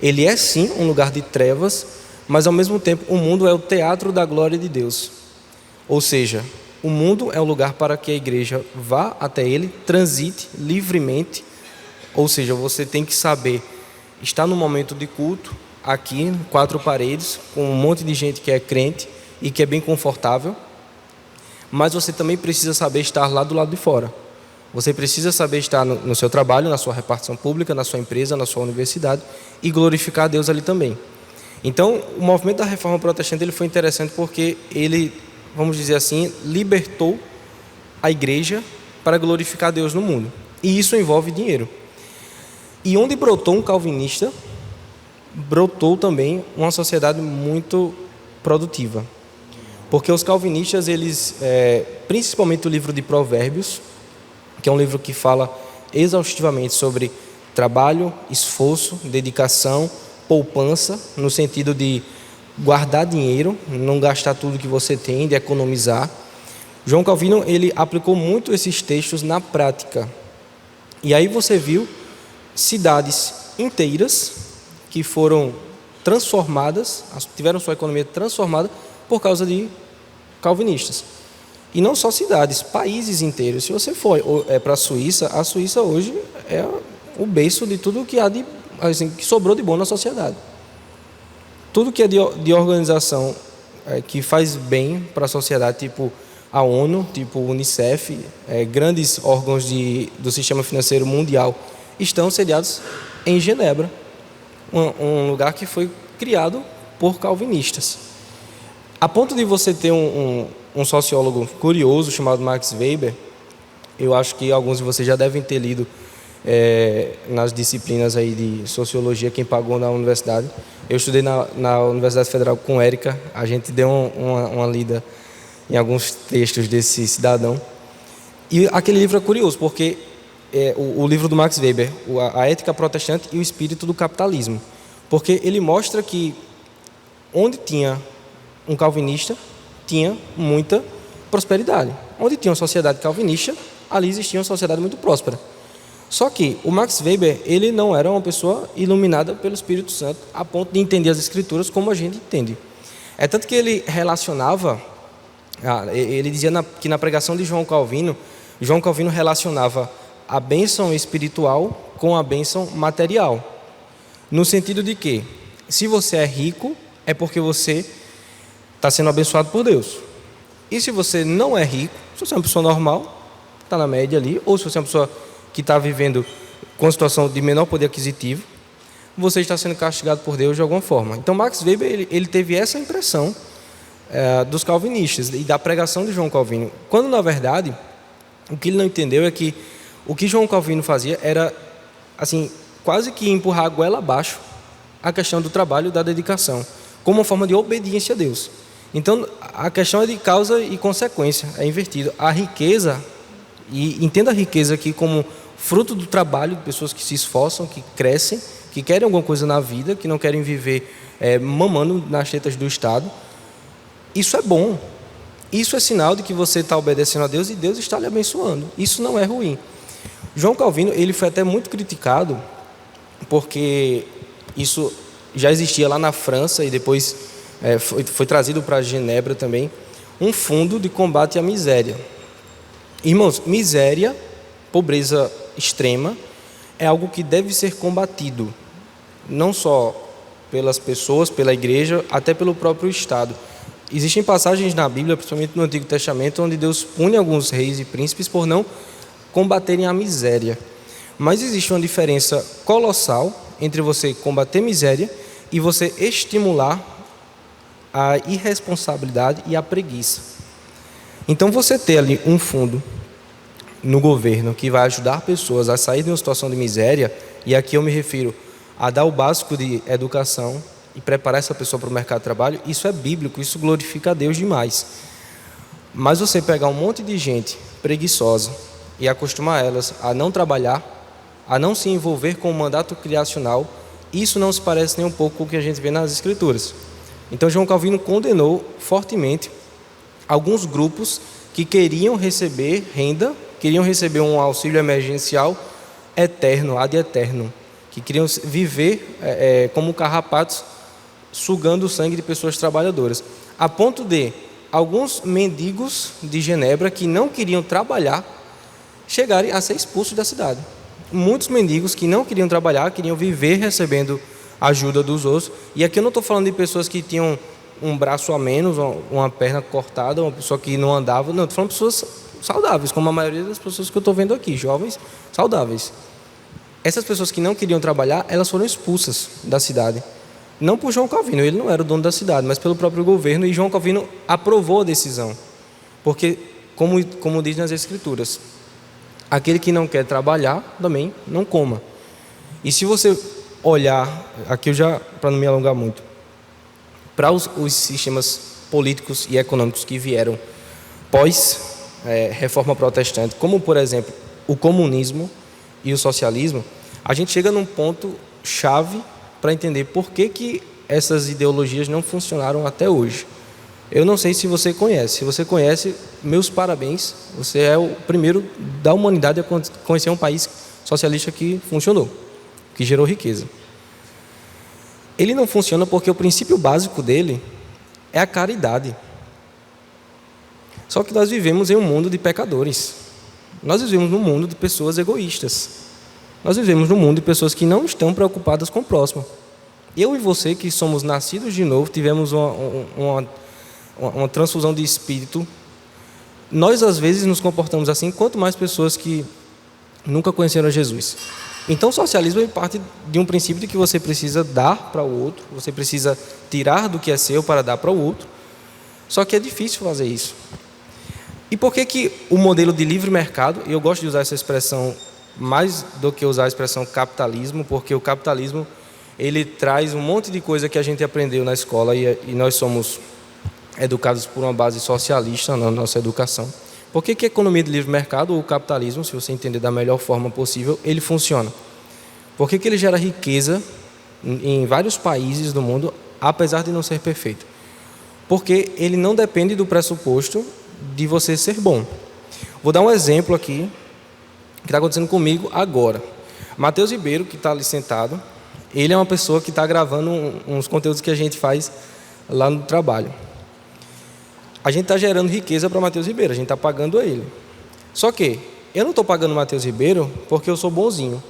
Ele é sim um lugar de trevas, mas ao mesmo tempo o mundo é o teatro da glória de Deus. Ou seja, o mundo é um lugar para que a igreja vá até ele, transite livremente. Ou seja, você tem que saber estar no momento de culto, aqui, 4 paredes, com um monte de gente que é crente e que é bem confortável, mas você também precisa saber estar lá do lado de fora. Você precisa saber estar no seu trabalho, na sua repartição pública, na sua empresa, na sua universidade e glorificar a Deus ali também. Então, o movimento da Reforma Protestante ele foi interessante porque ele, vamos dizer assim, libertou a igreja para glorificar a Deus no mundo. E isso envolve dinheiro. E onde brotou um calvinista, brotou também uma sociedade muito produtiva. Porque os calvinistas, eles, principalmente o livro de Provérbios, que é um livro que fala exaustivamente sobre trabalho, esforço, dedicação, poupança, no sentido de guardar dinheiro, não gastar tudo que você tem, de economizar. João Calvino, ele aplicou muito esses textos na prática. E aí você viu cidades inteiras que foram transformadas, tiveram sua economia transformada por causa de calvinistas. E não só cidades, países inteiros. Se você for para a Suíça hoje é o berço de tudo que há que sobrou de bom na sociedade. Tudo que é de organização que faz bem para a sociedade, tipo a ONU, tipo o Unicef, grandes órgãos do sistema financeiro mundial, estão sediados em Genebra, um lugar que foi criado por calvinistas. A ponto de você ter um sociólogo curioso chamado Max Weber, eu acho que alguns de vocês já devem ter lido nas disciplinas aí de sociologia, quem pagou na universidade. Eu estudei na Universidade Federal com Érica, a gente deu uma lida em alguns textos desse cidadão. E aquele livro é curioso, porque o livro do Max Weber, A Ética Protestante e o Espírito do Capitalismo, porque ele mostra que onde tinha um calvinista, tinha muita prosperidade. Onde tinha uma sociedade calvinista, ali existia uma sociedade muito próspera. Só que o Max Weber, ele não era uma pessoa iluminada pelo Espírito Santo a ponto de entender as Escrituras como a gente entende. É tanto que ele relacionava, ele dizia que na pregação de João Calvino relacionava a bênção espiritual com a bênção material. No sentido de que, se você é rico, é porque você está sendo abençoado por Deus. E se você não é rico, se você é uma pessoa normal, está na média ali, ou se você é uma pessoa que está vivendo com uma situação de menor poder aquisitivo, você está sendo castigado por Deus de alguma forma. Então, Max Weber ele teve essa impressão dos calvinistas e da pregação de João Calvino, quando, na verdade, o que ele não entendeu é que o que João Calvino fazia era, assim, quase que empurrar a goela abaixo a questão do trabalho e da dedicação, como uma forma de obediência a Deus. Então, a questão é de causa e consequência, é invertido. A riqueza, e entenda a riqueza aqui como fruto do trabalho de pessoas que se esforçam, que crescem, que querem alguma coisa na vida, que não querem viver mamando nas tetas do Estado. Isso é bom. Isso é sinal de que você está obedecendo a Deus e Deus está lhe abençoando. Isso não é ruim. João Calvino, ele foi até muito criticado, porque isso já existia lá na França e depois foi trazido para Genebra também, um fundo de combate à miséria. Irmãos, miséria, pobreza extrema, é algo que deve ser combatido, não só pelas pessoas, pela igreja, até pelo próprio Estado. Existem passagens na Bíblia, principalmente no Antigo Testamento, onde Deus pune alguns reis e príncipes por não combaterem a miséria. Mas existe uma diferença colossal entre você combater miséria e você estimular a irresponsabilidade e a preguiça. Então, você ter ali um fundo no governo que vai ajudar pessoas a sair de uma situação de miséria, e aqui eu me refiro a dar o básico de educação, e preparar essa pessoa para o mercado de trabalho, isso é bíblico, isso glorifica a Deus demais. Mas você pegar um monte de gente preguiçosa e acostumar elas a não trabalhar, a não se envolver com o mandato criacional, isso não se parece nem um pouco com o que a gente vê nas Escrituras. Então João Calvino condenou fortemente alguns grupos que queriam receber renda, queriam receber um auxílio emergencial eterno, ad eterno, que queriam viver como carrapatos, sugando o sangue de pessoas trabalhadoras, a ponto de alguns mendigos de Genebra que não queriam trabalhar chegarem a ser expulsos da cidade. Muitos mendigos que não queriam trabalhar, queriam viver recebendo ajuda dos outros. E aqui eu não estou falando de pessoas que tinham um braço a menos, uma perna cortada, uma pessoa que não andava. Não, estou falando de pessoas saudáveis, como a maioria das pessoas que eu estou vendo aqui, jovens saudáveis. Essas pessoas que não queriam trabalhar, elas foram expulsas da cidade. Não por João Calvino, ele não era o dono da cidade, mas pelo próprio governo, e João Calvino aprovou a decisão. Porque, como diz nas Escrituras, aquele que não quer trabalhar, também não coma. E se você olhar, aqui eu já, para não me alongar muito, para os sistemas políticos e econômicos que vieram pós-reforma protestante, como, por exemplo, o comunismo e o socialismo, a gente chega num ponto chave para entender por que essas ideologias não funcionaram até hoje. Eu não sei se você conhece. Se você conhece, meus parabéns. Você é o primeiro da humanidade a conhecer um país socialista que funcionou, que gerou riqueza. Ele não funciona porque o princípio básico dele é a caridade. Só que nós vivemos em um mundo de pecadores. Nós vivemos num mundo de pessoas egoístas. Nós vivemos num mundo de pessoas que não estão preocupadas com o próximo. Eu e você, que somos nascidos de novo, tivemos uma transfusão de espírito, nós às vezes nos comportamos assim, quanto mais pessoas que nunca conheceram Jesus. Então o socialismo parte de um princípio de que você precisa dar para o outro, você precisa tirar do que é seu para dar para o outro, só que é difícil fazer isso. E por que o modelo de livre mercado, e eu gosto de usar essa expressão mais do que usar a expressão capitalismo, porque o capitalismo ele traz um monte de coisa que a gente aprendeu na escola e nós somos educados por uma base socialista na nossa educação. Por que a economia de livre mercado, ou o capitalismo, se você entender da melhor forma possível, ele funciona? Por que ele gera riqueza em vários países do mundo, apesar de não ser perfeito? Porque ele não depende do pressuposto de você ser bom. Vou dar um exemplo aqui que está acontecendo comigo agora. Matheus Ribeiro, que está ali sentado, ele é uma pessoa que está gravando uns conteúdos que a gente faz lá no trabalho. A gente está gerando riqueza para Matheus Ribeiro, a gente está pagando a ele. Só que eu não estou pagando o Matheus Ribeiro porque eu sou bonzinho.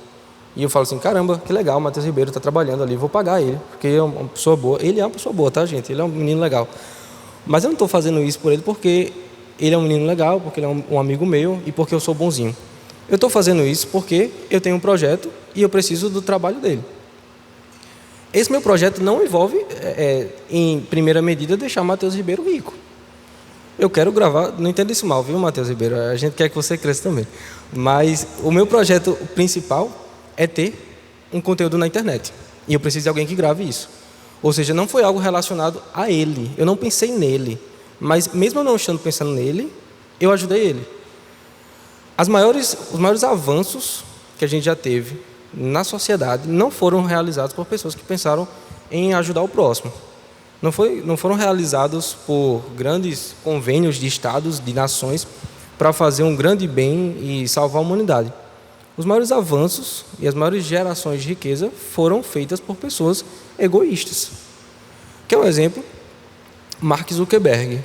E eu falo assim, caramba, que legal, o Matheus Ribeiro está trabalhando ali, vou pagar ele, porque ele é uma pessoa boa. Ele é uma pessoa boa, tá, gente? Ele é um menino legal. Mas eu não estou fazendo isso por ele porque ele é um menino legal, porque ele é um amigo meu e porque eu sou bonzinho. Eu estou fazendo isso porque eu tenho um projeto e eu preciso do trabalho dele. Esse meu projeto não envolve, em primeira medida, deixar o Matheus Ribeiro rico. Eu quero gravar, não entenda isso mal, viu, Matheus Ribeiro? A gente quer que você cresça também. Mas o meu projeto principal é ter um conteúdo na internet. E eu preciso de alguém que grave isso. Ou seja, não foi algo relacionado a ele. Eu não pensei nele. Mas mesmo eu não estando pensando nele, eu ajudei ele. Os maiores avanços que a gente já teve na sociedade não foram realizados por pessoas que pensaram em ajudar o próximo. Não foram realizados por grandes convênios de estados, de nações, para fazer um grande bem e salvar a humanidade. Os maiores avanços e as maiores gerações de riqueza foram feitas por pessoas egoístas. Que é um exemplo, Mark Zuckerberg,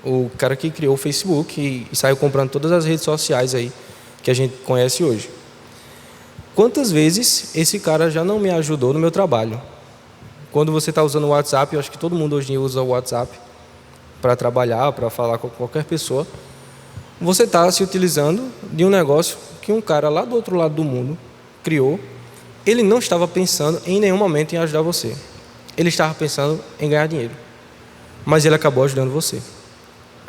o cara que criou o Facebook e saiu comprando todas as redes sociais aí que a gente conhece hoje. Quantas vezes esse cara já não me ajudou no meu trabalho? Quando você está usando o WhatsApp, eu acho que todo mundo hoje em dia usa o WhatsApp para trabalhar, para falar com qualquer pessoa. Você está se utilizando de um negócio que um cara lá do outro lado do mundo criou. Ele não estava pensando em nenhum momento em ajudar você. Ele estava pensando em ganhar dinheiro. Mas ele acabou ajudando você.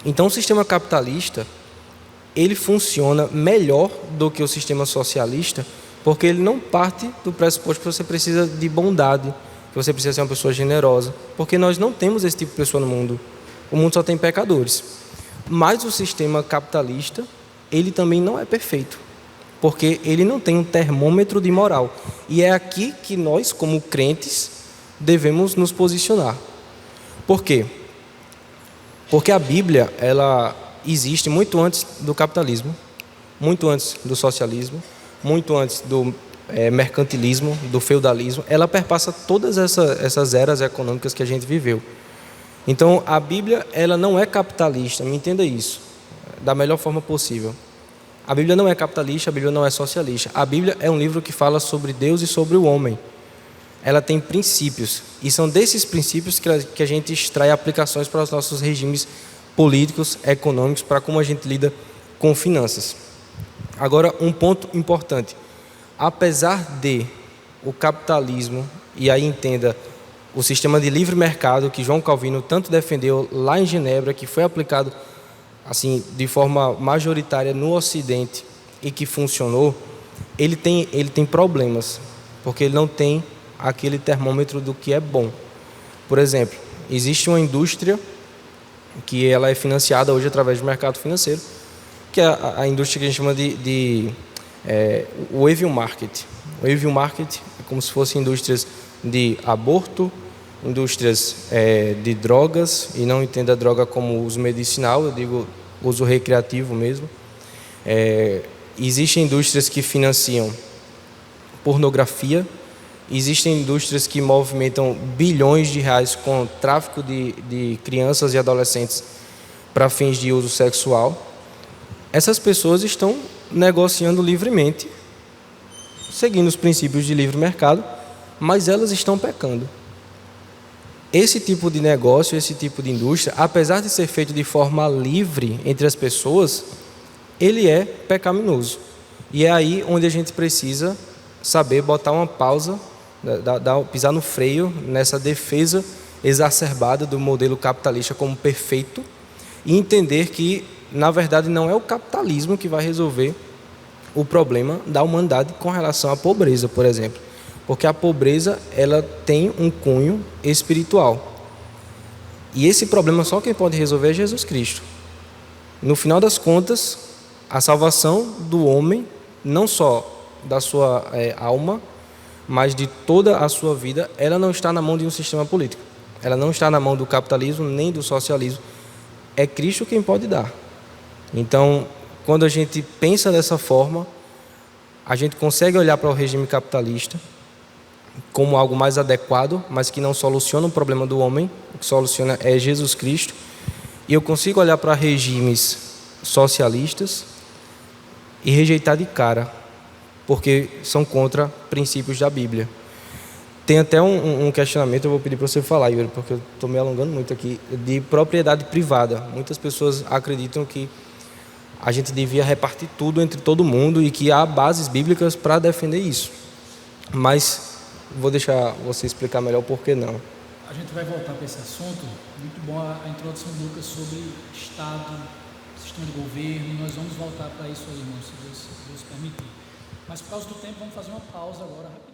Então o sistema capitalista, ele funciona melhor do que o sistema socialista, porque ele não parte do pressuposto que você precisa de bondade, que você precisa ser uma pessoa generosa, porque nós não temos esse tipo de pessoa no mundo. O mundo só tem pecadores. Mas o sistema capitalista, ele também não é perfeito, porque ele não tem um termômetro de moral. E é aqui que nós, como crentes, devemos nos posicionar. Por quê? Porque a Bíblia, ela existe muito antes do capitalismo, muito antes do socialismo, muito antes do mercantilismo, do feudalismo. Ela perpassa todas essas eras econômicas que a gente viveu. Então, a Bíblia, ela não é capitalista, me entenda isso, da melhor forma possível. A Bíblia não é capitalista, a Bíblia não é socialista. A Bíblia é um livro que fala sobre Deus e sobre o homem. Ela tem princípios, e são desses princípios que a gente extrai aplicações para os nossos regimes políticos, econômicos, para como a gente lida com finanças. Agora, um ponto importante. Apesar de o capitalismo, e aí entenda, o sistema de livre mercado que João Calvino tanto defendeu lá em Genebra, que foi aplicado assim de forma majoritária no Ocidente e que funcionou, ele tem problemas, porque ele não tem aquele termômetro do que é bom. Por exemplo, existe uma indústria que ela é financiada hoje através do mercado financeiro, que é a indústria que a gente chama o evil market. O evil market é como se fossem indústrias de aborto, indústrias de drogas, e não entenda a droga como uso medicinal, eu digo uso recreativo mesmo. Existem indústrias que financiam pornografia, existem indústrias que movimentam bilhões de reais com tráfico de crianças e adolescentes para fins de uso sexual. Essas pessoas estão negociando livremente, seguindo os princípios de livre mercado, mas elas estão pecando. Esse tipo de negócio, esse tipo de indústria, apesar de ser feito de forma livre entre as pessoas, ele é pecaminoso. E é aí onde a gente precisa saber botar uma pausa, pisar no freio nessa defesa exacerbada do modelo capitalista como perfeito e entender que, na verdade, não é o capitalismo que vai resolver o problema da humanidade com relação à pobreza, por exemplo. Porque a pobreza, ela tem um cunho espiritual. E esse problema só quem pode resolver é Jesus Cristo. No final das contas, a salvação do homem, não só da sua alma, mas de toda a sua vida, ela não está na mão de um sistema político. Ela não está na mão do capitalismo nem do socialismo. É Cristo quem pode dar. Então, quando a gente pensa dessa forma, a gente consegue olhar para o regime capitalista como algo mais adequado, mas que não soluciona o problema do homem. O que soluciona é Jesus Cristo. E eu consigo olhar para regimes socialistas e rejeitar de cara, porque são contra princípios da Bíblia. Tem até um questionamento, eu vou pedir para você falar, Yuri, porque eu estou me alongando muito aqui, de propriedade privada. Muitas pessoas acreditam que a gente devia repartir tudo entre todo mundo e que há bases bíblicas para defender isso. Mas vou deixar você explicar melhor o porquê não. A gente vai voltar para esse assunto. Muito bom a introdução de Lucas sobre Estado, sistema de governo. Nós vamos voltar para isso aí, irmãos, se Deus permitir. Mas por causa do tempo, vamos fazer uma pausa agora rapidinho.